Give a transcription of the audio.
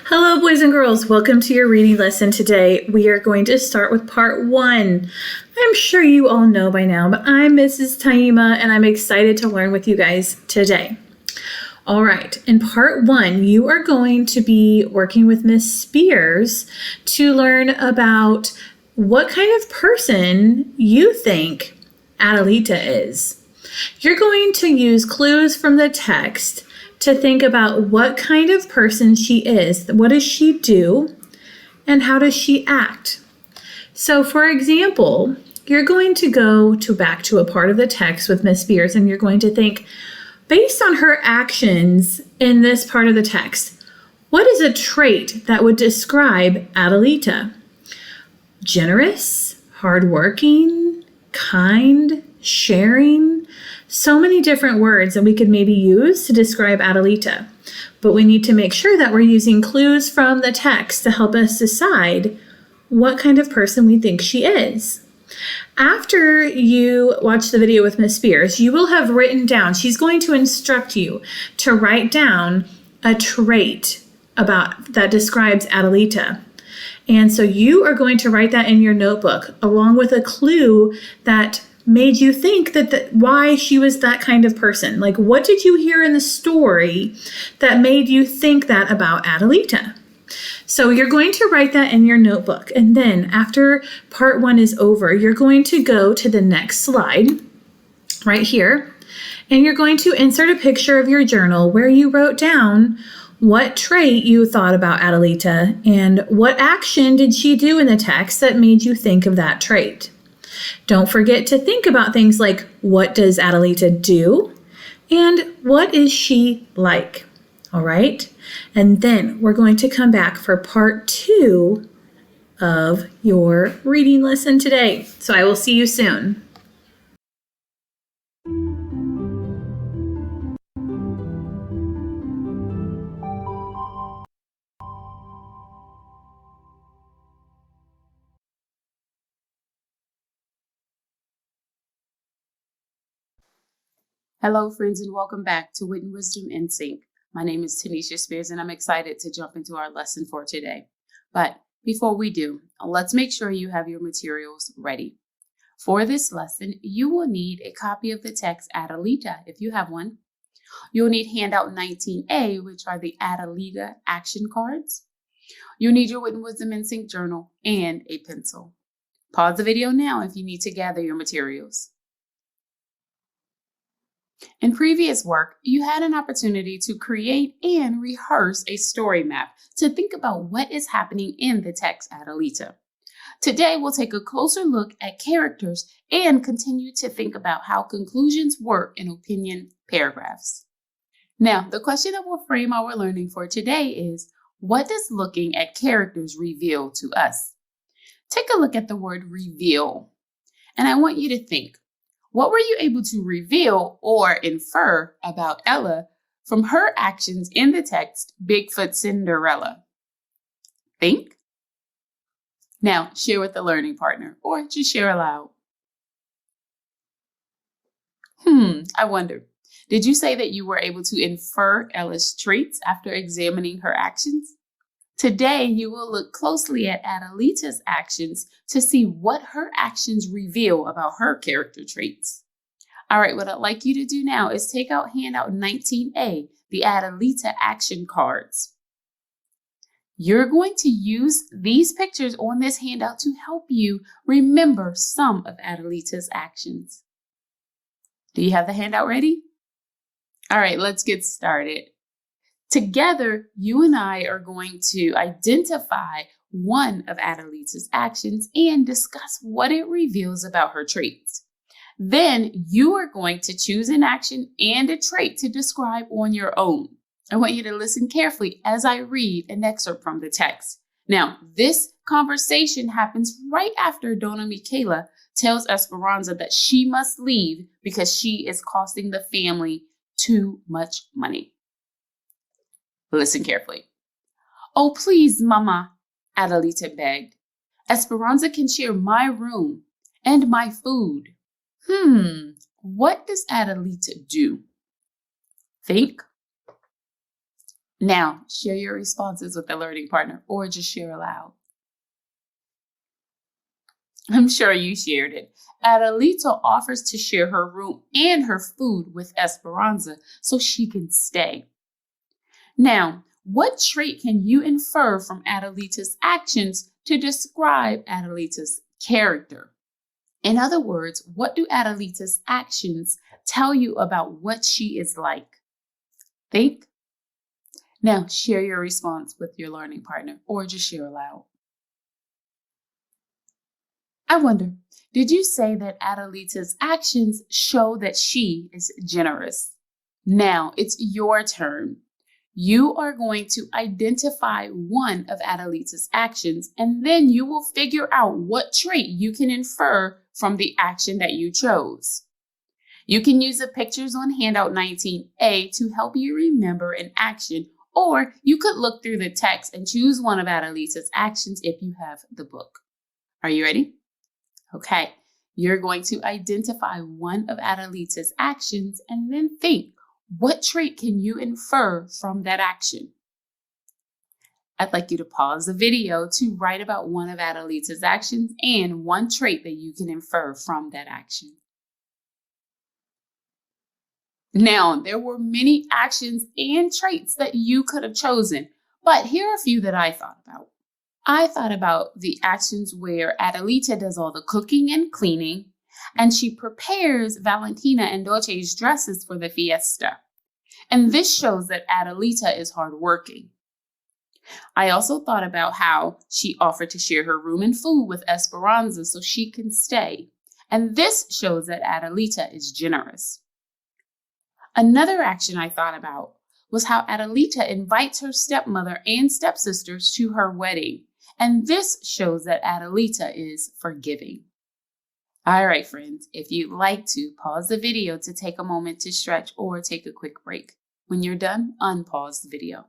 Hello, boys and girls. Welcome to your reading lesson today. We are going to start with part 1. I'm sure you all know by now, but I'm Mrs. Taima, and I'm excited to learn with you guys today. All right, in part 1, you are going to be working with Miss Spears to learn about what kind of person you think Adelita is. You're going to use clues from the text to think about what kind of person she is. What does she do? And how does she act? So, for example, you're going to go back to a part of the text with Miss Spears, and you're going to think, based on her actions in this part of the text, what is a trait that would describe Adelita? Generous, hardworking, kind, sharing. So many different words that we could maybe use to describe Adelita. But we need to make sure that we're using clues from the text to help us decide what kind of person we think she is. After you watch the video with Miss Spears, you will have written down, she's going to instruct you to write down a trait that describes Adelita. And so you are going to write that in your notebook, along with a clue that made you think why she was that kind of person. Like, what did you hear in the story that made you think that about Adelita? So you're going to write that in your notebook. And then after part 1 is over, you're going to go to the next slide right here. And you're going to insert a picture of your journal where you wrote down what trait you thought about Adelita and what action did she do in the text that made you think of that trait. Don't forget to think about things like, what does Adelita do? And what is she like? All right? And then we're going to come back for part 2 of your reading lesson today. So I will see you soon. Hello, friends, and welcome back to Wit and Wisdom in Sync. My name is Tanisha Spears, and I'm excited to jump into our lesson for today. But before we do, let's make sure you have your materials ready. For this lesson, you will need a copy of the text Adelita, if you have one. You'll need handout 19A, which are the Adelita action cards. You'll need your Wit and Wisdom in Sync journal and a pencil. Pause the video now if you need to gather your materials. In previous work, you had an opportunity to create and rehearse a story map to think about what is happening in the text Adelita. Today, we'll take a closer look at characters and continue to think about how conclusions work in opinion paragraphs. Now, the question that will frame our learning for today is, what does looking at characters reveal to us? Take a look at the word reveal, and I want you to think, what were you able to reveal or infer about Ella from her actions in the text Bigfoot Cinderella? Think. Now, share with a learning partner or just share aloud. I wonder, did you say that you were able to infer Ella's traits after examining her actions? Today, you will look closely at Adelita's actions to see what her actions reveal about her character traits. All right, what I'd like you to do now is take out handout 19A, the Adelita action cards. You're going to use these pictures on this handout to help you remember some of Adelita's actions. Do you have the handout ready? All right, let's get started. Together, you and I are going to identify one of Adelita's actions and discuss what it reveals about her traits. Then you are going to choose an action and a trait to describe on your own. I want you to listen carefully as I read an excerpt from the text. Now, this conversation happens right after Donna Michaela tells Esperanza that she must leave because she is costing the family too much money. Listen carefully. "Oh, please, Mama," Adelita begged. "Esperanza can share my room and my food." What does Adelita do? Think. Now, share your responses with a learning partner or just share aloud. I'm sure you shared it. Adelita offers to share her room and her food with Esperanza so she can stay. Now, what trait can you infer from Adelita's actions to describe Adelita's character? In other words, what do Adelita's actions tell you about what she is like? Think. Now, share your response with your learning partner or just share aloud. I wonder, did you say that Adelita's actions show that she is generous? Now, it's your turn. You are going to identify one of Adelita's actions, and then you will figure out what trait you can infer from the action that you chose. You can use the pictures on handout 19A to help you remember an action, or you could look through the text and choose one of Adelita's actions if you have the book. Are you ready? Okay, you're going to identify one of Adelita's actions and then think, what trait can you infer from that action? I'd like you to pause the video to write about one of Adelita's actions and one trait that you can infer from that action. Now, there were many actions and traits that you could have chosen, but here are a few that I thought about. I thought about the actions where Adelita does all the cooking and cleaning, and she prepares Valentina and Dolce's dresses for the fiesta. And this shows that Adelita is hardworking. I also thought about how she offered to share her room and food with Esperanza so she can stay. And this shows that Adelita is generous. Another action I thought about was how Adelita invites her stepmother and stepsisters to her wedding. And this shows that Adelita is forgiving. All right, friends, if you'd like to, pause the video to take a moment to stretch or take a quick break. When you're done, unpause the video.